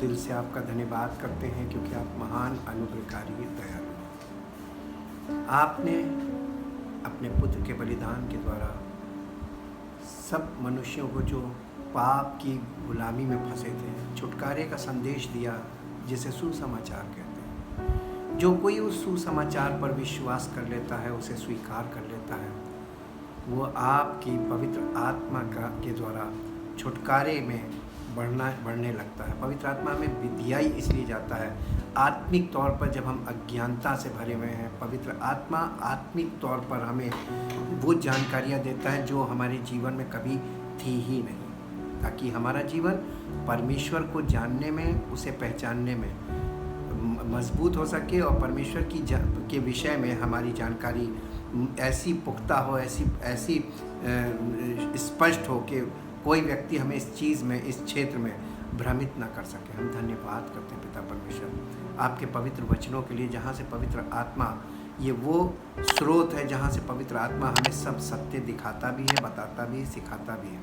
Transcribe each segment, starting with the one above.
दिल से आपका धन्यवाद करते हैं क्योंकि आप महान अनुग्रहकारी दयालु हैं। आपने अपने पुत्र के बलिदान के द्वारा सब मनुष्यों को जो पाप की गुलामी में फंसे थे छुटकारे का संदेश दिया, जिसे सुसमाचार कहते हैं। जो कोई उस सुसमाचार पर विश्वास कर लेता है, उसे स्वीकार कर लेता है, वो आपकी पवित्र आत्मा के द्वारा छुटकारे में बढ़ने लगता है। पवित्र आत्मा में विधियाई इसलिए जाता है, आत्मिक तौर पर जब हम अज्ञानता से भरे हुए हैं, पवित्र आत्मा आत्मिक तौर पर हमें वो जानकारियाँ देता है जो हमारे जीवन में कभी थी ही नहीं, ताकि हमारा जीवन परमेश्वर को जानने में, उसे पहचानने में मजबूत हो सके और परमेश्वर के विषय में हमारी जानकारी ऐसी पुख्ता हो, ऐसी स्पष्ट हो कि कोई व्यक्ति हमें इस चीज़ में, इस क्षेत्र में भ्रमित ना कर सके। हम धन्यवाद करते हैं पिता परमेश्वर आपके पवित्र वचनों के लिए, जहाँ से पवित्र आत्मा, ये वो स्रोत है जहाँ से पवित्र आत्मा हमें सब सत्य दिखाता भी है, बताता भी है, सिखाता भी है,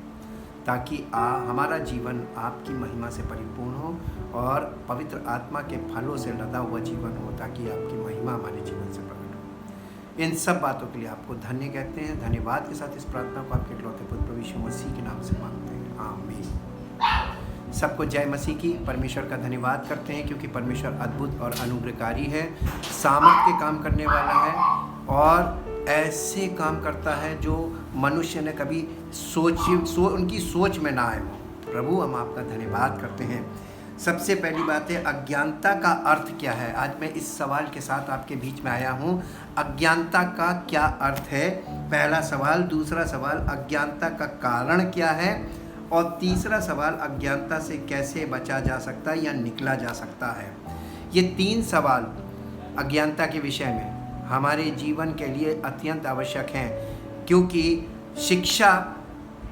ताकि हमारा जीवन आपकी महिमा से परिपूर्ण हो और पवित्र आत्मा के फलों से लदा हुआ जीवन हो, ताकि आपकी महिमा हमारे जीवन से प्रकट हो। इन सब बातों के लिए आपको धन्य कहते हैं। धन्यवाद के साथ इस प्रार्थना को आपके इकलौते पुत्र यीशु मसीह के नाम से मांगते हैं, आमीन। सबको जय मसीह की। परमेश्वर का धन्यवाद करते हैं क्योंकि परमेश्वर अद्भुत और अनुग्रहकारी है, सामर्थ के काम करने वाला है और ऐसे काम करता है जो मनुष्य ने कभी उनकी सोच में ना आए हो। प्रभु, हम आपका धन्यवाद करते हैं। सबसे पहली बात है, अज्ञानता का अर्थ क्या है। आज मैं इस सवाल के साथ आपके बीच में आया हूँ, अज्ञानता का क्या अर्थ है, पहला सवाल। दूसरा सवाल, अज्ञानता का कारण क्या है, और तीसरा सवाल, अज्ञानता से कैसे बचा जा सकता है या निकला जा सकता है। ये 3 सवाल अज्ञानता के विषय में हमारे जीवन के लिए अत्यंत आवश्यक हैं, क्योंकि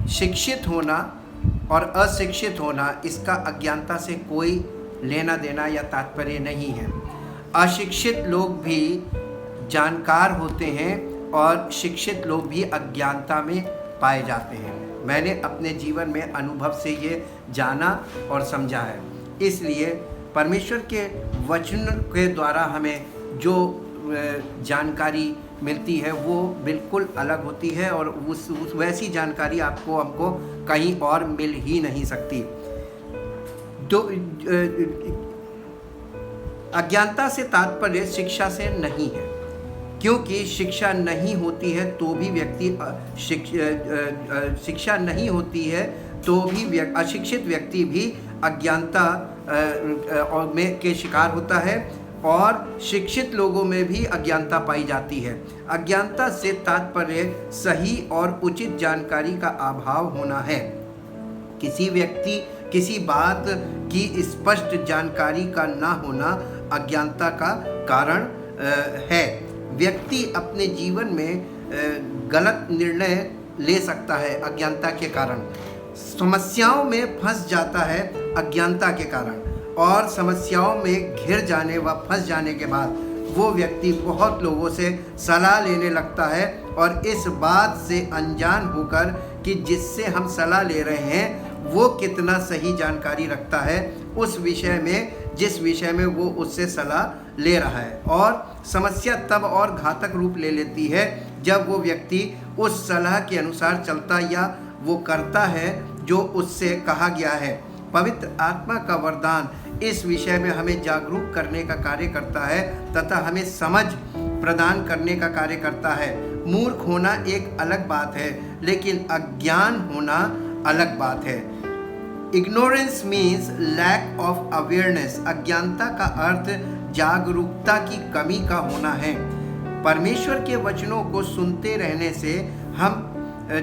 शिक्षित होना और अशिक्षित होना, इसका अज्ञानता से कोई लेना देना या तात्पर्य नहीं है। अशिक्षित लोग भी जानकार होते हैं और शिक्षित लोग भी अज्ञानता में पाए जाते हैं। मैंने अपने जीवन में अनुभव से ये जाना और समझा है। इसलिए परमेश्वर के वचन के द्वारा हमें जो जानकारी मिलती है वो बिल्कुल अलग होती है और उस वैसी जानकारी हमको कहीं और मिल ही नहीं सकती। तो अज्ञानता से तात्पर्य शिक्षा से नहीं है, क्योंकि शिक्षा नहीं होती है तो भी शिक्षा नहीं होती है तो भी अशिक्षित व्यक्ति भी अज्ञानता में के शिकार होता है और शिक्षित लोगों में भी अज्ञानता पाई जाती है। अज्ञानता से तात्पर्य सही और उचित जानकारी का अभाव होना है। किसी व्यक्ति किसी बात की स्पष्ट जानकारी का ना होना अज्ञानता का कारण है। व्यक्ति अपने जीवन में गलत निर्णय ले सकता है अज्ञानता के कारण, समस्याओं में फंस जाता है अज्ञानता के कारण, और समस्याओं में घिर जाने व फंस जाने के बाद वो व्यक्ति बहुत लोगों से सलाह लेने लगता है और इस बात से अनजान होकर कि जिससे हम सलाह ले रहे हैं वो कितना सही जानकारी रखता है उस विषय में, जिस विषय में वो उससे सलाह ले रहा है। और समस्या तब और घातक रूप ले लेती है जब वो व्यक्ति उस सलाह के अनुसार चलता या वो करता है जो उससे कहा गया है। पवित्र आत्मा का वरदान इस विषय में हमें जागरूक करने का कार्य करता है तथा हमें समझ प्रदान करने का कार्य करता है। मूर्ख होना एक अलग बात है, लेकिन अज्ञान होना अलग बात है। Ignorance means lack of awareness. अज्ञानता का अर्थ जागरूकता की कमी का होना है। परमेश्वर के वचनों को सुनते रहने से हम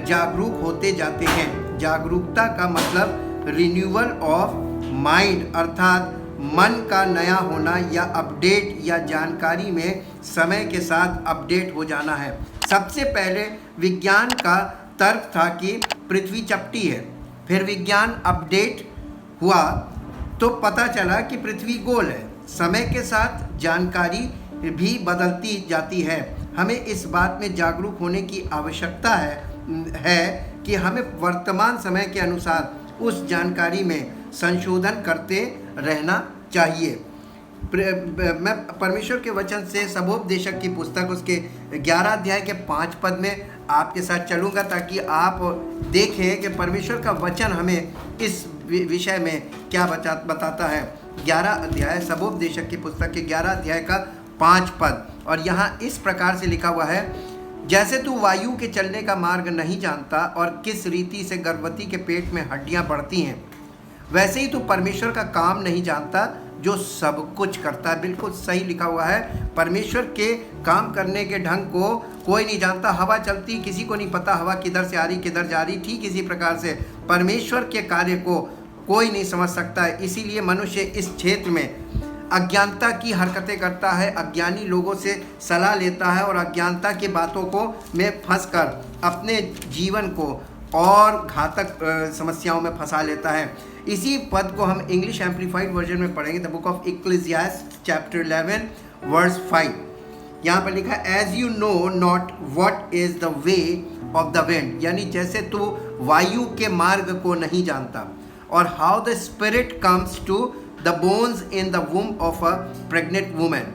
जागरूक होते जाते हैं। जागरूकता का मतलब रिन्यूअल ऑफ माइंड, अर्थात मन का नया होना या अपडेट या जानकारी में समय के साथ अपडेट हो जाना है। सबसे पहले विज्ञान का तर्क था कि पृथ्वी चपटी है, फिर विज्ञान अपडेट हुआ तो पता चला कि पृथ्वी गोल है। समय के साथ जानकारी भी बदलती जाती है। हमें इस बात में जागरूक होने की आवश्यकता है कि हमें वर्तमान समय के अनुसार उस जानकारी में संशोधन करते रहना चाहिए। मैं परमेश्वर के वचन से सबोपदेशक की पुस्तक उसके 11 अध्याय के 5 पद में आपके साथ चलूँगा, ताकि आप देखें कि परमेश्वर का वचन हमें इस विषय में क्या बताता है। 11 अध्याय, सबोपदेशक की पुस्तक के 11 अध्याय का 5 पद, और यहाँ इस प्रकार से लिखा हुआ है, जैसे तू वायु के चलने का मार्ग नहीं जानता और किस रीति से गर्भवती के पेट में हड्डियाँ बढ़ती हैं, वैसे ही तू परमेश्वर का काम नहीं जानता जो सब कुछ करता है। बिल्कुल सही लिखा हुआ है। परमेश्वर के काम करने के ढंग को कोई नहीं जानता। हवा चलती, किसी को नहीं पता हवा किधर से आ रही किधर जा रही। ठीक इसी प्रकार से परमेश्वर के कार्य को कोई नहीं समझ सकता है। इसीलिए मनुष्य इस क्षेत्र में अज्ञानता की हरकतें करता है, अज्ञानी लोगों से सलाह लेता है और अज्ञानता की बातों को में फंसकर अपने जीवन को और घातक समस्याओं में फंसा लेता है। इसी पद को हम इंग्लिश एम्प्लीफाइड वर्जन में पढ़ेंगे। The book of Ecclesiastes chapter 11 verse 5। यहाँ पर लिखा है, as you know not what is the way of the wind, यानी जैसे तू वायु के मार्ग को नहीं जानता, और how the spirit comes to the bones in the womb of a pregnant woman,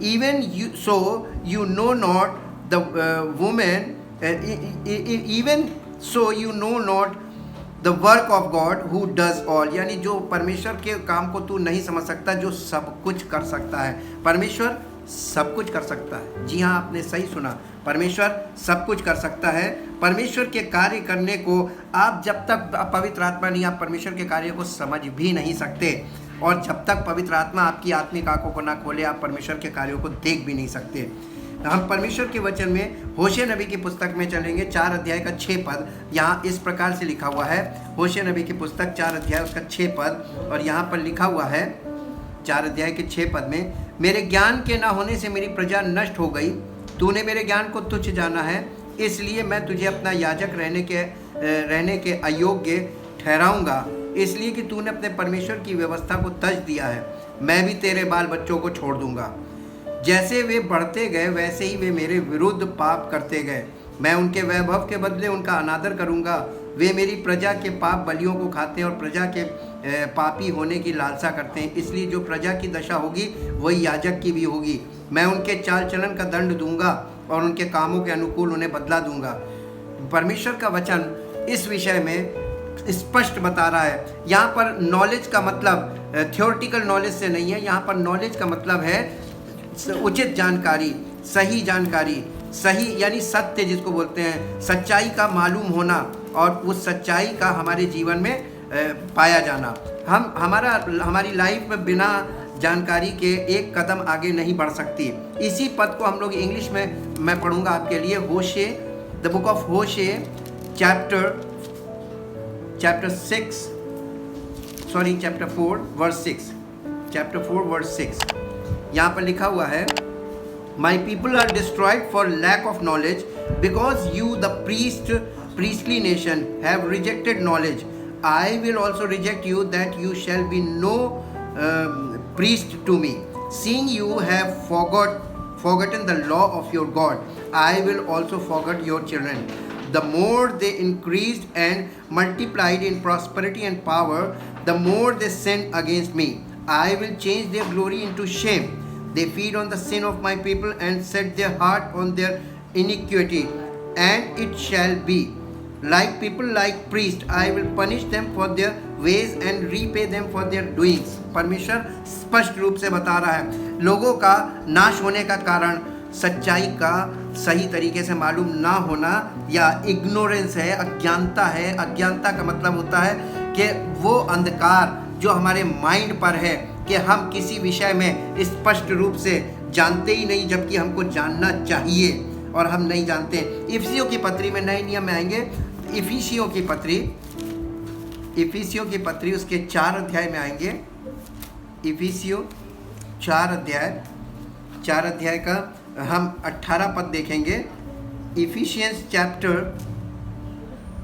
even you so you know not the women, even so you know not the work of God who does all, यानी जो परमेश्वर के काम को तू नहीं समझ सकता जो सब कुछ कर सकता है। परमेश्वर सब कुछ कर सकता है। जी हाँ, आपने सही सुना, परमेश्वर सब कुछ कर सकता है। परमेश्वर के कार्य करने को आप जब तक पवित्र आत्मा नहीं, आप परमेश्वर के कार्य को समझ भी नहीं सकते, और जब तक पवित्र आत्मा आपकी आत्मिक आंखों को ना खोले आप परमेश्वर के कार्यों को देख भी नहीं सकते। हम परमेश्वर के वचन में होशे नबी की पुस्तक में चलेंगे, 4 अध्याय का 6 पद। यहाँ इस प्रकार से लिखा हुआ है, होशे नबी की पुस्तक 4 अध्याय उसका 6 पद, और यहाँ पर लिखा हुआ है 4 अध्याय के 6 पद में, मेरे ज्ञान के ना होने से मेरी प्रजा नष्ट हो गई, तूने मेरे ज्ञान को तुच्छ जाना है, इसलिए मैं तुझे अपना याजक रहने के अयोग्य ठहराऊंगा, इसलिए कि तूने अपने परमेश्वर की व्यवस्था को तज दिया है। मैं भी तेरे बाल बच्चों को छोड़ दूंगा, जैसे वे बढ़ते गए वैसे ही वे मेरे विरुद्ध पाप करते गए। मैं उनके वैभव के बदले उनका अनादर करूंगा। वे मेरी प्रजा के पाप बलियों को खाते हैं और प्रजा के पापी होने की लालसा करते हैं, इसलिए जो प्रजा की दशा होगी वही याजक की भी होगी। मैं उनके चाल चलन का दंड दूंगा और उनके कामों के अनुकूल उन्हें बदला दूंगा। परमेश्वर का वचन इस विषय में स्पष्ट बता रहा है। यहाँ पर नॉलेज का मतलब थ्योरेटिकल नॉलेज से नहीं है। यहाँ पर नॉलेज का मतलब है उचित जानकारी, सही जानकारी, सही यानी सत्य जिसको बोलते हैं, सच्चाई का मालूम होना और उस सच्चाई का हमारे जीवन में पाया जाना। हमारी लाइफ में बिना जानकारी के एक कदम आगे नहीं बढ़ सकती। इसी पद को हम लोग इंग्लिश में मैं पढ़ूंगा आपके लिए। Hosea, the book of Hosea chapter 4 verse 6, chapter 4 verse 6। यहाँ पर लिखा हुआ है, my people are destroyed for lack of knowledge, because you the priestly nation have rejected knowledge. I will also reject you, that you shall be no priest to me. Seeing you have forgotten the law of your God, I will also forget your children. The more they increased and multiplied in prosperity and power, the more they sinned against me. I will change their glory into shame. They feed on the sin of my people and set their heart on their iniquity. And it shall be, like people, like priests, I will punish them for their ways and repay them for their doings. परमेश्वर स्पष्ट रूप से बता रहा है, लोगों का नाश होने का कारण सच्चाई का सही तरीके से मालूम ना होना या इग्नोरेंस है, अज्ञानता है। अज्ञानता का मतलब होता है कि वो अंधकार जो हमारे माइंड पर है कि हम किसी विषय में स्पष्ट रूप से जानते ही नहीं, जबकि हमको जानना चाहिए और हम नहीं जानते। इफिसियों की पत्री में नए नियम में आएंगे। इफिसियों की पत्री उसके 4 अध्याय में आएंगे। इफिसियों 4 अध्याय का हम 18 पद देखेंगे। इफिशियंस चैप्टर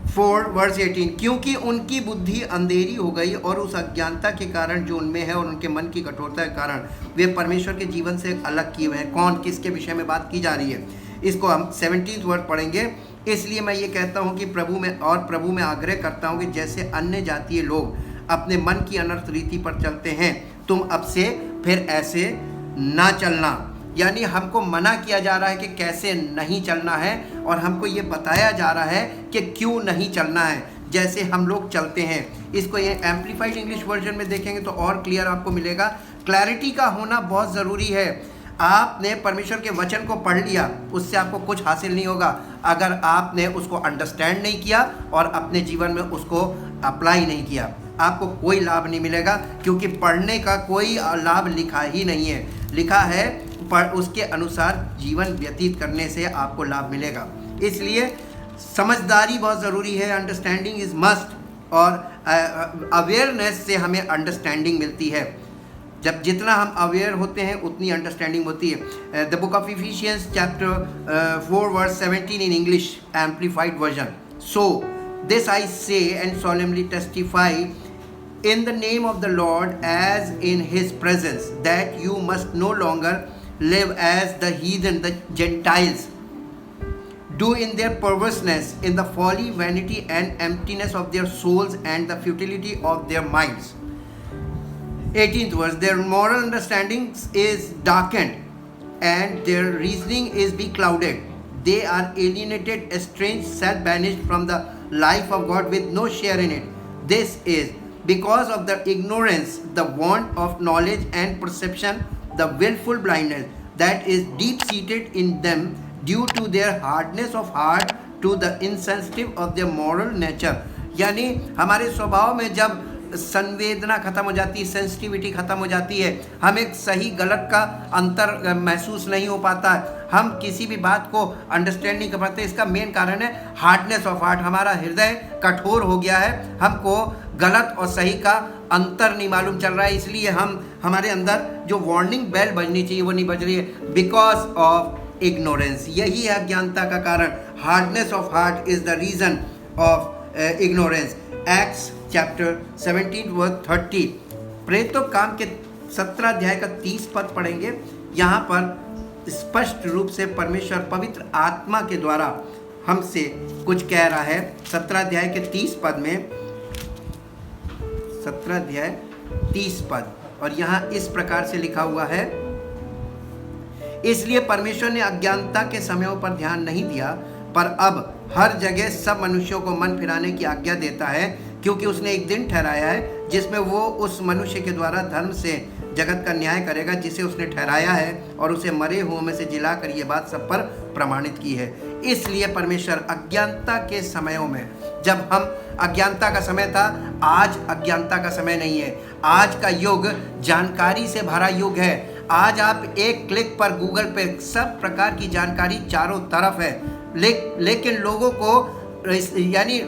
4 वर्स 18, क्योंकि उनकी बुद्धि अंधेरी हो गई और उस अज्ञानता के कारण जो उनमें है और उनके मन की कठोरता के कारण वे परमेश्वर के जीवन से अलग किए हुए हैं। कौन, किसके विषय में बात की जा रही है, इसको हम 17th वर्ड पढ़ेंगे। इसलिए मैं ये कहता हूँ कि प्रभु में आग्रह करता हूँ कि जैसे अन्य जातीय लोग अपने मन की अनर्थ रीति पर चलते हैं, तुम अब से फिर ऐसे ना चलना। यानी हमको मना किया जा रहा है कि कैसे नहीं चलना है, और हमको ये बताया जा रहा है कि क्यों नहीं चलना है जैसे हम लोग चलते हैं। इसको ये एम्प्लीफाइड इंग्लिश वर्जन में देखेंगे तो और क्लियर आपको मिलेगा। क्लैरिटी का होना बहुत ज़रूरी है। आपने परमेश्वर के वचन को पढ़ लिया, उससे आपको कुछ हासिल नहीं होगा अगर आपने उसको अंडरस्टैंड नहीं किया और अपने जीवन में उसको अप्लाई नहीं किया। आपको कोई लाभ नहीं मिलेगा, क्योंकि पढ़ने का कोई लाभ लिखा ही नहीं है। लिखा है उसके अनुसार जीवन व्यतीत करने से आपको लाभ मिलेगा। इसलिए समझदारी बहुत ज़रूरी है। अंडरस्टैंडिंग इज़ मस्ट, और अवेयरनेस से हमें अंडरस्टैंडिंग मिलती है। जब जितना हम अवेयर होते हैं उतनी अंडरस्टैंडिंग होती है। The book of Ephesians chapter 4 verse 17 in English amplified version. So this I say and solemnly testify in the name of the Lord as in his presence, that you must no longer live as the heathen, the Gentiles do in their perverseness, in the folly, vanity and emptiness of their souls and the futility of their minds. 18th verse, their moral understanding is darkened and their reasoning is beclouded. They are alienated, estranged, self-banished from the life of God with no share in it. This is because of the ignorance, the want of knowledge and perception, the willful blindness that is deep-seated in them due to their hardness of heart, to the insensitive of their moral nature. यानी हमारे स्वभाव में जब संवेदना खत्म हो जाती है, सेंसिटिविटी खत्म हो जाती है, हमें सही गलत का अंतर महसूस नहीं हो पाता, हम किसी भी बात को अंडरस्टैंड नहीं कर पाते। इसका मेन कारण है हार्डनेस ऑफ हार्ट। हमारा हृदय कठोर हो गया है, हमको गलत और सही का अंतर नहीं मालूम चल रहा है। इसलिए हमारे अंदर जो वार्निंग बेल बजनी चाहिए वो नहीं बज रही है, बिकॉज ऑफ इग्नोरेंस। यही है अज्ञानता का कारण। Hardness of heart is the reason of ignorance. Acts chapter 17 verse 30। प्रेरितों काम के 17 अध्याय का 30 पद पढ़ेंगे। यहाँ पर स्पष्ट रूप से परमेश्वर पवित्र आत्मा के द्वारा हमसे कुछ कह रहा है। 17 अध्याय के 30 पद में, 17 अध्याय 30 पद, और यहाँ इस प्रकार से लिखा हुआ है, इसलिए परमेश्वर ने अज्ञानता के समयों पर ध्यान नहीं दिया, पर अब हर जगह सब मनुष्यों को मन फिराने की आज्ञा देता है, क्योंकि उसने एक दिन ठहराया है जिसमें वो उस मनुष्य के द्वारा धर्म से जगत का न्याय करेगा जिसे उसने ठहराया है, और उसे मरे हुओं में से जिलाकर ये बात सब पर प्रमाणित की है। इसलिए परमेश्वर अज्ञानता के समयों में, जब हम अज्ञानता का समय था, आज अज्ञानता का समय नहीं है। आज का युग जानकारी से भरा युग है। आज आप एक क्लिक पर गूगल पे सब प्रकार की जानकारी चारों तरफ है, लेकिन लोगों को यानी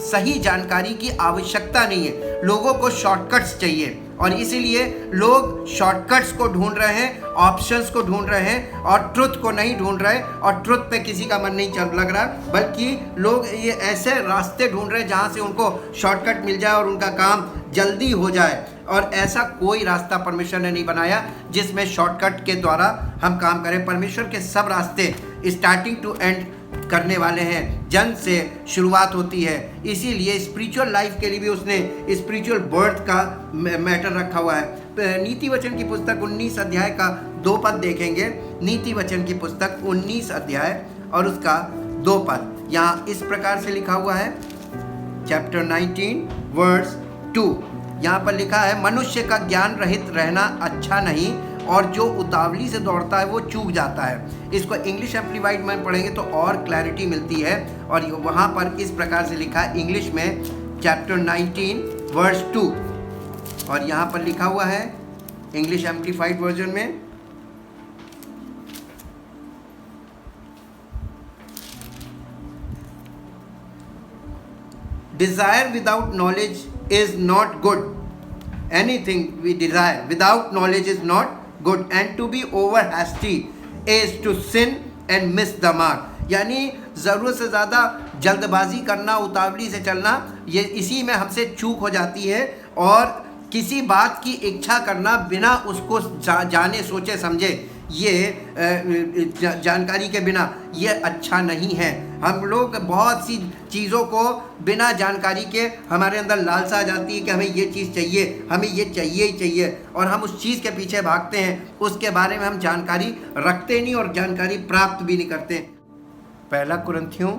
सही जानकारी की आवश्यकता नहीं है। लोगों को शॉर्टकट्स चाहिए, और इसीलिए लोग शॉर्टकट्स को ढूंढ रहे हैं, ऑप्शंस को ढूंढ रहे हैं, और ट्रुथ को नहीं ढूंढ रहे, और ट्रुथ पे किसी का मन नहीं लग रहा, बल्कि लोग ये ऐसे रास्ते ढूंढ रहे हैं जहाँ से उनको शॉर्टकट मिल जाए और उनका काम जल्दी हो जाए। और ऐसा कोई रास्ता परमेश्वर ने नहीं बनाया जिसमें शॉर्टकट के द्वारा हम काम करें। परमेश्वर के सब रास्ते स्टार्टिंग टू एंड करने वाले हैं, जन्म से शुरुआत होती है। इसीलिए स्पिरिचुअल लाइफ के लिए भी उसने स्पिरिचुअल बर्थ का मैटर रखा हुआ है। नीति वचन की पुस्तक 19 अध्याय का 2 पद देखेंगे। नीति वचन की पुस्तक 19 अध्याय और उसका 2 पद यहाँ इस प्रकार से लिखा हुआ है। चैप्टर 19 वर्स 2 यहाँ पर लिखा है, मनुष्य का ज्ञान रहित रहना अच्छा नहीं, और जो उतावली से दौड़ता है वो चूक जाता है। इसको इंग्लिश एम्प्लीफाइड में पढ़ेंगे तो और क्लैरिटी मिलती है, और वहाँ पर इस प्रकार से लिखा है इंग्लिश में, चैप्टर 19 वर्स 2, और यहाँ पर लिखा हुआ है इंग्लिश एम्प्लीफाइड वर्जन में, desire without knowledge is not good. Anything we desire without knowledge is not good, and to be over hasty is to sin and miss the mark. यानी ज़रूरत से ज़्यादा जल्दबाजी करना, उतावली से चलना, ये इसी में हमसे चूक हो जाती है और किसी बात की इच्छा करना बिना उसको जाने सोचे समझे, ये जानकारी के बिना, ये अच्छा नहीं है। हम लोग बहुत सी चीज़ों को बिना जानकारी के हमारे अंदर लालसा आ जाती है कि हमें ये चीज़ चाहिए, हमें ये चाहिए ही चाहिए, और हम उस चीज़ के पीछे भागते हैं। उसके बारे में हम जानकारी रखते नहीं और जानकारी प्राप्त भी नहीं करते। पहला कुरिन्थियों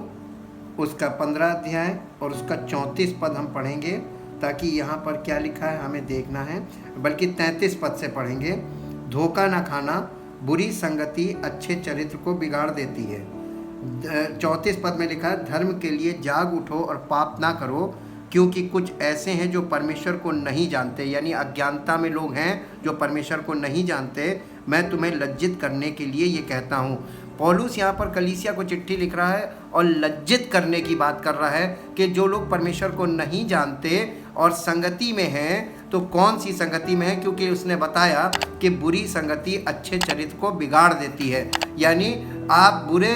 उसका 15 अध्याय और उसका 34 पद हम पढ़ेंगे, ताकि यहाँ पर क्या लिखा है हमें देखना है, बल्कि 33 पद से पढ़ेंगे। धोखा न खाना, बुरी संगति अच्छे चरित्र को बिगाड़ देती है। 34 पद में लिखा है, धर्म के लिए जाग उठो और पाप ना करो, क्योंकि कुछ ऐसे हैं जो परमेश्वर को नहीं जानते, यानी अज्ञानता में लोग हैं जो परमेश्वर को नहीं जानते। मैं तुम्हें लज्जित करने के लिए ये कहता हूँ। पौलुस यहाँ पर कलीसिया को चिट्ठी लिख रहा है और लज्जित करने की बात कर रहा है कि जो लोग परमेश्वर को नहीं जानते और संगति में हैं, तो कौन सी संगति में है, क्योंकि उसने बताया कि बुरी संगति अच्छे चरित्र को बिगाड़ देती है। यानी आप बुरे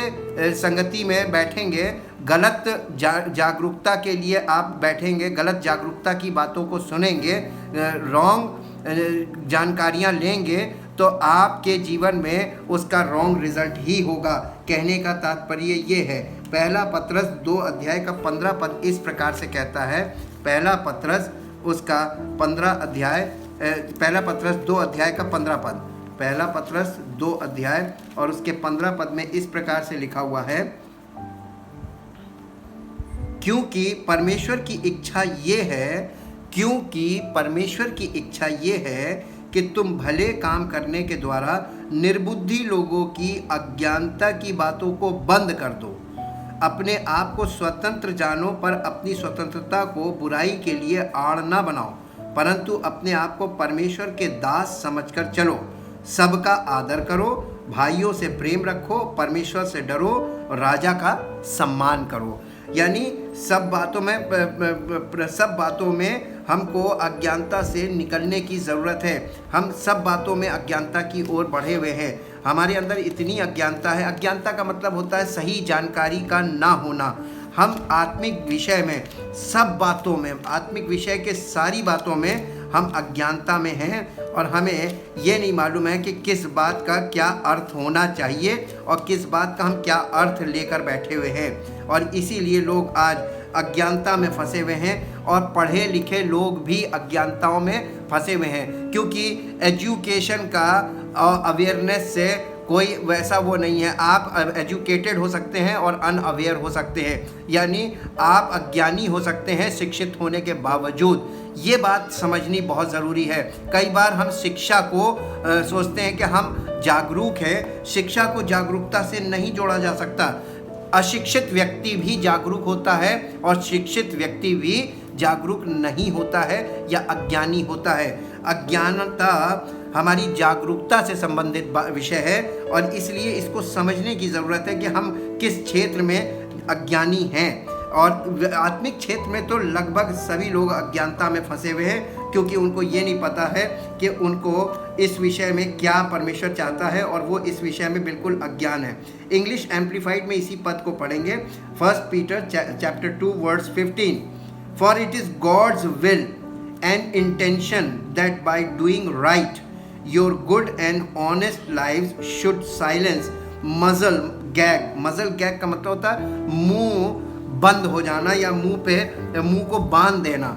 संगति में बैठेंगे, गलत जागरूकता के लिए आप बैठेंगे, गलत जागरूकता की बातों को सुनेंगे, रॉन्ग जानकारियाँ लेंगे, तो आपके जीवन में उसका रॉन्ग रिजल्ट ही होगा। कहने का तात्पर्य ये है, पहला पत्रस 2 अध्याय का 15 पद इस प्रकार से कहता है। पहला पत्रस उसका 15 अध्याय, पहला पत्रस 2 अध्याय का 15 पद, पहला पत्रस 2 अध्याय और उसके 15 पद में इस प्रकार से लिखा हुआ है, क्योंकि परमेश्वर की इच्छा ये है, क्योंकि परमेश्वर की इच्छा ये है कि तुम भले काम करने के द्वारा निर्बुद्धि लोगों की अज्ञानता की बातों को बंद कर दो। अपने आप को स्वतंत्र जानो, पर अपनी स्वतंत्रता को बुराई के लिए आड़ न बनाओ, परंतु अपने आप को परमेश्वर के दास समझकर चलो। सबका आदर करो, भाइयों से प्रेम रखो, परमेश्वर से डरो और राजा का सम्मान करो। यानी सब बातों में हमको अज्ञानता से निकलने की ज़रूरत है। हम सब बातों में अज्ञानता की ओर बढ़े हुए हैं। हमारे अंदर इतनी अज्ञानता है। अज्ञानता का मतलब होता है सही जानकारी का ना होना। हम आत्मिक विषय में, सब बातों में, आत्मिक विषय के सारी बातों में हम अज्ञानता में हैं और हमें ये नहीं मालूम है कि किस बात का क्या अर्थ होना चाहिए और किस बात का हम क्या अर्थ लेकर बैठे हुए हैं। और इसीलिए लोग आज अज्ञानता में फंसे हुए हैं और पढ़े लिखे लोग भी अज्ञानताओं में फंसे हुए हैं, क्योंकि एजुकेशन का अवेयरनेस से कोई वैसा वो नहीं है। आप एजुकेटेड हो सकते हैं और अनअवेयर हो सकते हैं, यानी आप अज्ञानी हो सकते हैं शिक्षित होने के बावजूद। ये बात समझनी बहुत ज़रूरी है। कई बार हम शिक्षा को सोचते हैं कि हम जागरूक हैं। शिक्षा को जागरूकता से नहीं जोड़ा जा सकता। अशिक्षित व्यक्ति भी जागरूक होता है और शिक्षित व्यक्ति भी जागरूक नहीं होता है या अज्ञानी होता है। अज्ञानता हमारी जागरूकता से संबंधित विषय है और इसलिए इसको समझने की ज़रूरत है कि हम किस क्षेत्र में अज्ञानी हैं। और आत्मिक क्षेत्र में तो लगभग सभी लोग अज्ञानता में फंसे हुए हैं, क्योंकि उनको ये नहीं पता है कि उनको इस विषय में क्या परमेश्वर चाहता है और वो इस विषय में बिल्कुल अज्ञान है। इंग्लिश एम्प्लीफाइड में इसी पद को पढ़ेंगे, 1 Peter chapter 2 verse 15, for it is God's will and intention that by doing right your good and honest lives should silence muzzle gag. Muzzle gag का मतलब होता है मुंह बंद हो जाना या मुंह को बांध देना।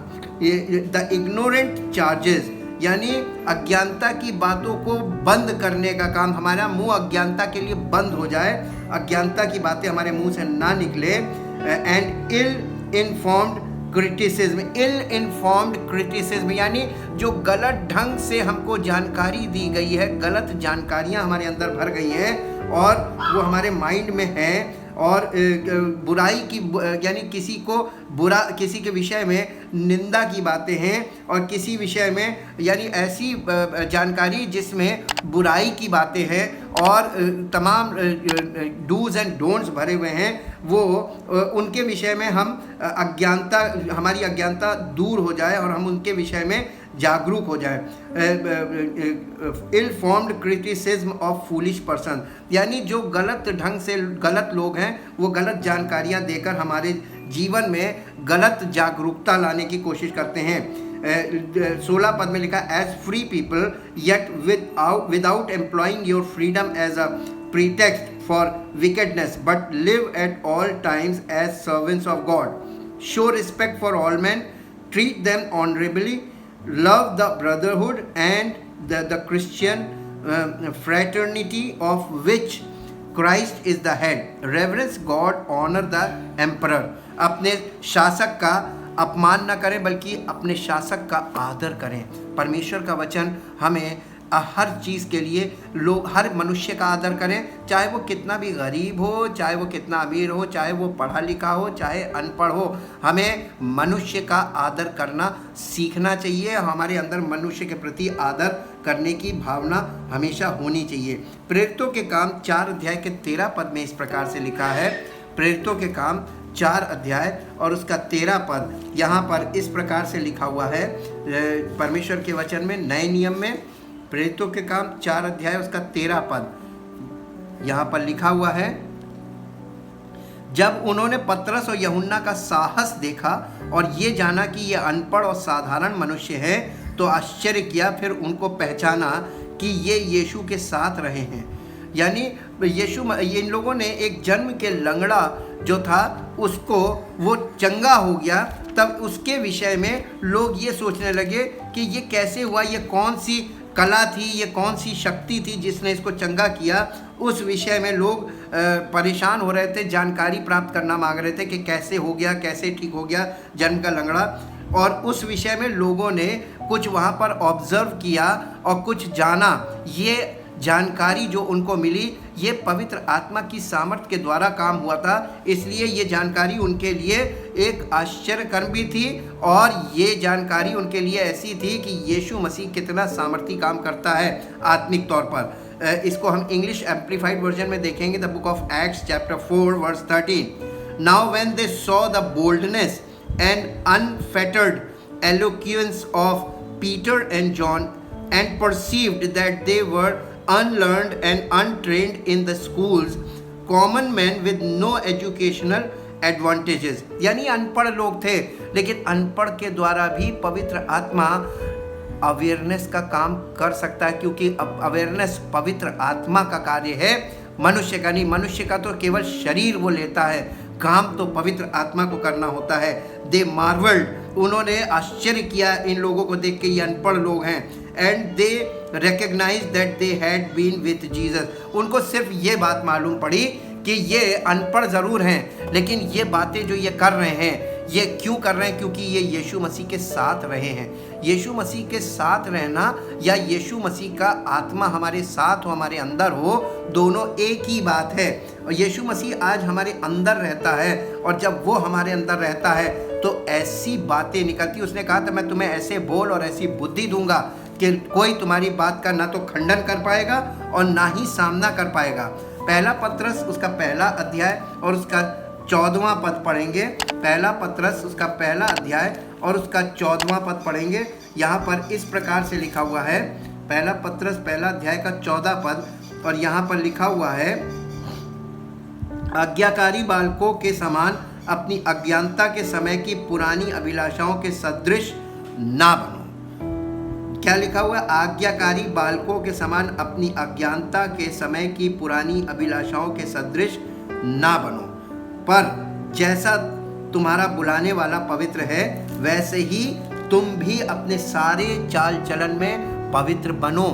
द इग्नोरेंट चार्जेस, यानी अज्ञानता की बातों को बंद करने का काम। हमारा मुंह अज्ञानता के लिए बंद हो जाए, अज्ञानता की बातें हमारे मुंह से ना निकले। एंड इल इन्फॉर्म्ड क्रिटिसिज्म, यानी जो गलत ढंग से हमको जानकारी दी गई है, गलत जानकारियां हमारे अंदर भर गई हैं और वो हमारे माइंड में है, और बुराई की, यानी किसी के विषय में निंदा की बातें हैं और किसी विषय में, यानी ऐसी जानकारी जिसमें बुराई की बातें हैं और तमाम डूज एंड डोंट्स भरे हुए हैं, वो उनके विषय में हमारी अज्ञानता दूर हो जाए और हम उनके विषय में जागरूक हो जाए। Ill formed criticism of foolish person, यानी जो गलत ढंग से गलत लोग हैं वो गलत जानकारियां देकर हमारे जीवन में गलत जागरूकता लाने की कोशिश करते हैं। 16 पद में लिखा, as free people yet without employing your freedom as a pretext for wickedness, but live at all times as servants of God. Show respect for all men, treat them honorably, love the brotherhood and the Christian fraternity of which Christ is the head. Reverence God, honor the emperor. अपने शासक का अपमान न करें बल्कि अपने शासक का आदर करें। परमेश्वर का वचन हमें हर चीज़ के लिए लोग, हर मनुष्य का आदर करें, चाहे वो कितना भी गरीब हो, चाहे वो कितना अमीर हो, चाहे वो पढ़ा लिखा हो, चाहे अनपढ़ हो। हमें मनुष्य का आदर करना सीखना चाहिए। हमारे अंदर मनुष्य के प्रति आदर करने की भावना हमेशा होनी चाहिए। प्रेरितों के काम 4 अध्याय के 13 पद में इस प्रकार से लिखा है। प्रेरितों के काम 4 अध्याय और उसका 13 पद यहाँ पर इस प्रकार से लिखा हुआ है परमेश्वर के वचन में, नए नियम में। प्रेरितों के काम 4 अध्याय उसका 13 पद यहाँ पर लिखा हुआ है, जब उन्होंने पतरस और यूहन्ना का साहस देखा और ये जाना कि ये अनपढ़ और साधारण मनुष्य है तो आश्चर्य किया, फिर उनको पहचाना कि ये यीशु के साथ रहे हैं। यानी इन लोगों ने एक जन्म के लंगड़ा जो था उसको वो चंगा हो गया, तब उसके विषय में लोग ये सोचने लगे कि ये कैसे हुआ, ये कौन सी कला थी, ये कौन सी शक्ति थी जिसने इसको चंगा किया। उस विषय में लोग परेशान हो रहे थे, जानकारी प्राप्त करना मांग रहे थे कि कैसे हो गया, कैसे ठीक हो गया जन्म का लंगड़ा। और उस विषय में लोगों ने कुछ वहाँ पर ऑब्जर्व किया और कुछ जाना। ये जानकारी जो उनको मिली ये पवित्र आत्मा की सामर्थ्य के द्वारा काम हुआ था, इसलिए ये जानकारी उनके लिए एक आश्चर्यकर्म भी थी और ये जानकारी उनके लिए ऐसी थी कि यीशु मसीह कितना सामर्थ्य काम करता है आत्मिक तौर पर। इसको हम इंग्लिश एम्प्लीफाइड वर्जन में देखेंगे, the book of Acts chapter 4 verse 13। Now when they saw the boldness and unfettered eloquence of Peter and John and perceived that they were unlearned and untrained in the schools, common men with no educational advantages। यानी अनपढ़ लोग थे, लेकिन अनपढ़ के द्वारा भी पवित्र आत्मा अवेयरनेस का काम कर सकता है, क्योंकि अवेयरनेस पवित्र आत्मा का कार्य है, मनुष्य का नहीं। मनुष्य का तो केवल शरीर वो लेता है, काम तो पवित्र आत्मा को करना होता है। दे मार्वल्ड, उन्होंने आश्चर्य किया इन लोगों को देख के, ये अनपढ़ लोग हैं। And they recognize that they had been with Jesus, उनको सिर्फ ये बात मालूम पड़ी कि ये अनपढ़ ज़रूर हैं, लेकिन ये बातें जो ये कर रहे हैं ये क्यों कर रहे हैं, क्योंकि ये यीशु मसीह के साथ रहे हैं। यीशु मसीह के साथ रहना या यीशु मसीह का आत्मा हमारे साथ हो, हमारे अंदर हो, दोनों एक ही बात है। और यीशु मसीह आज हमारे अंदर रहता है, और जब वो हमारे अंदर रहता है तो ऐसी बातें निकलती। उसने कहा था मैं तुम्हें ऐसे बोल और ऐसी बुद्धि दूंगा कि कोई तुम्हारी बात का ना तो खंडन कर पाएगा और ना ही सामना कर पाएगा। पहला पत्रस उसका पहला अध्याय और उसका 14वां पद पढ़ेंगे। पहला पत्रस उसका पहला अध्याय और उसका 14वां पद पढ़ेंगे। यहाँ पर इस प्रकार से लिखा हुआ है, पहला पत्रस पहला अध्याय का 14 पद, और यहाँ पर लिखा हुआ है, आज्ञाकारी बालकों के समान अपनी अज्ञानता के समय की पुरानी अभिलाषाओं के सदृश ना बनो। क्या लिखा हुआ है? आज्ञाकारी बालकों के समान अपनी अज्ञानता के समय की पुरानी अभिलाषाओं के सदृश ना बनो, पर जैसा तुम्हारा बुलाने वाला पवित्र है वैसे ही तुम भी अपने सारे चाल चलन में पवित्र बनो।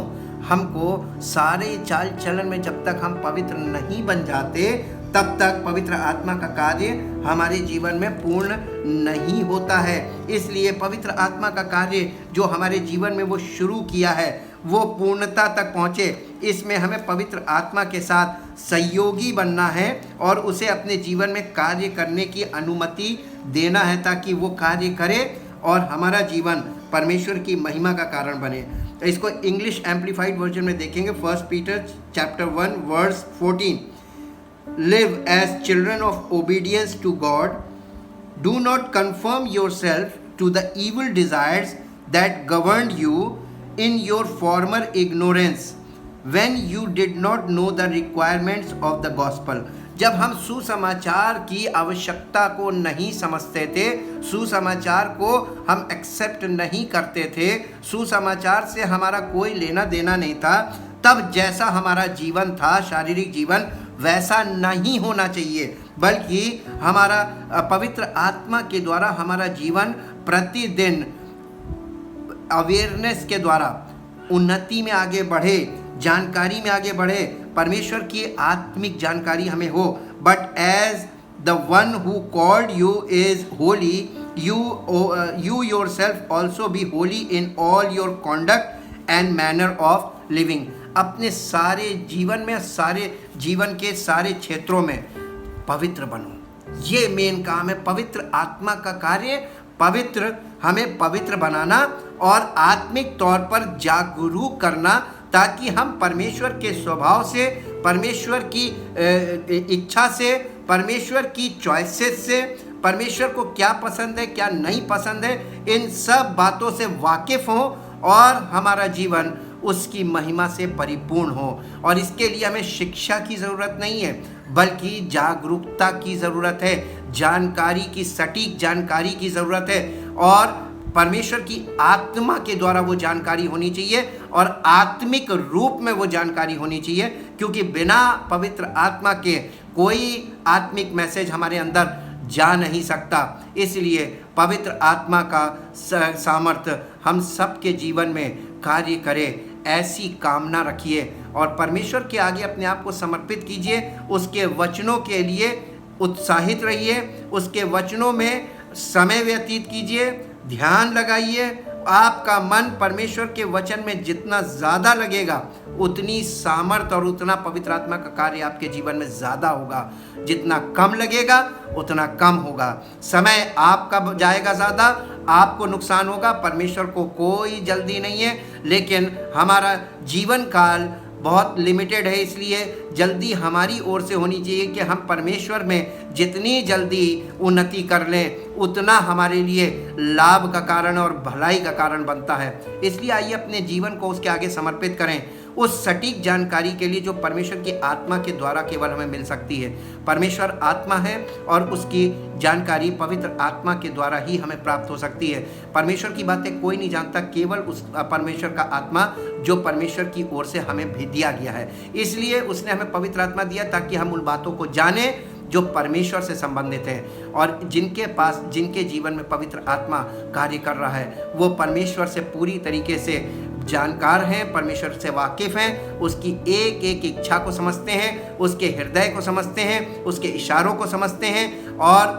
हमको सारे चाल चलन में जब तक हम पवित्र नहीं बन जाते तब तक पवित्र आत्मा का कार्य हमारे जीवन में पूर्ण नहीं होता है। इसलिए पवित्र आत्मा का कार्य जो हमारे जीवन में वो शुरू किया है वो पूर्णता तक पहुँचे, इसमें हमें पवित्र आत्मा के साथ सहयोगी बनना है और उसे अपने जीवन में कार्य करने की अनुमति देना है, ताकि वो कार्य करे और हमारा जीवन परमेश्वर की महिमा का कारण बने। इसको इंग्लिश एम्प्लीफाइड वर्जन में देखेंगे, 1 Peter chapter 1 verse 14। Live as children of obedience to God. Do not conform yourself to the evil desires that governed you in your former ignorance when you did not know the requirements of the gospel. जब हम सुसमाचार की आवश्यकता को नहीं समझते थे, सुसमाचार को हम एक्सेप्ट नहीं करते थे, सुसमाचार से हमारा कोई लेना देना नहीं था, तब जैसा हमारा जीवन था, शारीरिक जीवन, वैसा नहीं होना चाहिए, बल्कि हमारा पवित्र आत्मा के द्वारा हमारा जीवन प्रतिदिन अवेयरनेस के द्वारा उन्नति में आगे बढ़े, जानकारी में आगे बढ़े, परमेश्वर की आत्मिक जानकारी हमें हो। But as the one who called you is holy, you yourself also be holy in all your conduct and manner of living। अपने सारे जीवन में, सारे जीवन के सारे क्षेत्रों में पवित्र बनो। ये मेन काम है, पवित्र आत्मा का कार्य, हमें पवित्र बनाना और आत्मिक तौर पर जागरूक करना, ताकि हम परमेश्वर के स्वभाव से, परमेश्वर की इच्छा से, परमेश्वर की चॉइसेस से, परमेश्वर को क्या पसंद है क्या नहीं पसंद है, इन सब बातों से वाकिफ हों और हमारा जीवन उसकी महिमा से परिपूर्ण हो। और इसके लिए हमें शिक्षा की ज़रूरत नहीं है, बल्कि जागरूकता की ज़रूरत है, जानकारी की, सटीक जानकारी की ज़रूरत है, और परमेश्वर की आत्मा के द्वारा वो जानकारी होनी चाहिए और आत्मिक रूप में वो जानकारी होनी चाहिए, क्योंकि बिना पवित्र आत्मा के कोई आत्मिक मैसेज हमारे अंदर जा नहीं सकता। इसलिए पवित्र आत्मा का सामर्थ्य हम सबके जीवन में कार्य करे, ऐसी कामना रखिए और परमेश्वर के आगे अपने आप को समर्पित कीजिए। उसके वचनों के लिए उत्साहित रहिए, उसके वचनों में समय व्यतीत कीजिए, ध्यान लगाइए। आपका मन परमेश्वर के वचन में जितना ज़्यादा लगेगा, उतनी सामर्थ और उतना पवित्र आत्मा का कार्य आपके जीवन में ज़्यादा होगा। जितना कम लगेगा उतना कम होगा। समय आपका जाएगा ज़्यादा, आपको नुकसान होगा। परमेश्वर को कोई जल्दी नहीं है, लेकिन हमारा जीवन काल बहुत लिमिटेड है, इसलिए जल्दी हमारी ओर से होनी चाहिए कि हम परमेश्वर में जितनी जल्दी उन्नति कर लें, उतना हमारे लिए लाभ का कारण और भलाई का कारण बनता है। इसलिए आइए अपने जीवन को उसके आगे समर्पित करें, उस सटीक जानकारी के लिए जो परमेश्वर की आत्मा के द्वारा केवल हमें मिल सकती है। परमेश्वर आत्मा है और उसकी जानकारी पवित्र आत्मा के द्वारा ही हमें प्राप्त हो सकती है। परमेश्वर की बातें कोई नहीं जानता, केवल उस परमेश्वर का आत्मा जो परमेश्वर की ओर से हमें भी दिया गया है। इसलिए उसने हमें पवित्र आत्मा दिया ताकि हम उन बातों को जानें जो परमेश्वर से संबंधित है। और जिनके जीवन में पवित्र आत्मा कार्य कर रहा है, वो परमेश्वर से पूरी तरीके से जानकार हैं, परमेश्वर से वाकिफ़ हैं, उसकी एक एक इच्छा को समझते हैं, उसके हृदय को समझते हैं, उसके इशारों को समझते हैं और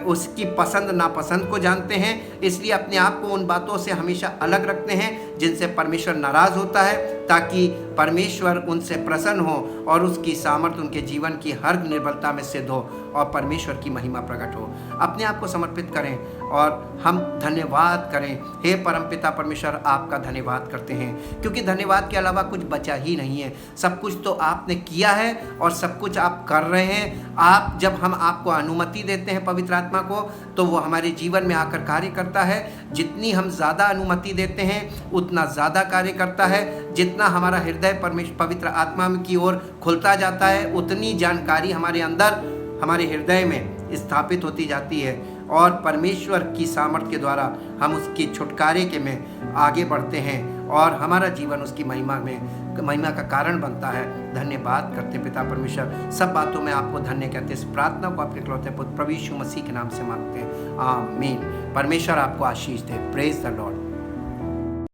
उसकी पसंद नापसंद को जानते हैं। इसलिए अपने आप को उन बातों से हमेशा अलग रखते हैं जिनसे परमेश्वर नाराज़ होता है, ताकि परमेश्वर उनसे प्रसन्न हो और उसकी सामर्थ्य उनके जीवन की हर निर्बलता में सिद्ध हो और परमेश्वर की महिमा प्रकट हो। अपने आप को समर्पित करें और हम धन्यवाद करें। हे परमपिता परमेश्वर, आपका धन्यवाद करते हैं, क्योंकि धन्यवाद के अलावा कुछ बचा ही नहीं है। सब कुछ तो आपने किया है और सब कुछ आप कर रहे हैं। जब हम आपको अनुमति देते हैं पवित्र आत्मा को, तो वो हमारे जीवन में आकर कार्य करता है। जितनी हम ज़्यादा अनुमति देते हैं उतना ज़्यादा कार्य करता है। जितना हमारा हृदय पवित्र आत्मा की ओर खुलता जाता है, उतनी जानकारी हमारे अंदर, हमारे हृदय में स्थापित होती जाती है और परमेश्वर की सामर्थ्य के द्वारा हम उसकी छुटकारे के में आगे बढ़ते हैं और हमारा जीवन उसकी महिमा का कारण बनता है। धन्यवाद करते पिता परमेश्वर, सब बातों में आपको धन्य कहते। इस प्रार्थना को आपके इकलौते पुत्र प्रभु यीशु मसीह के नाम से मांगते हैं, आमीन। परमेश्वर आपको आशीष दे। Praise the Lord.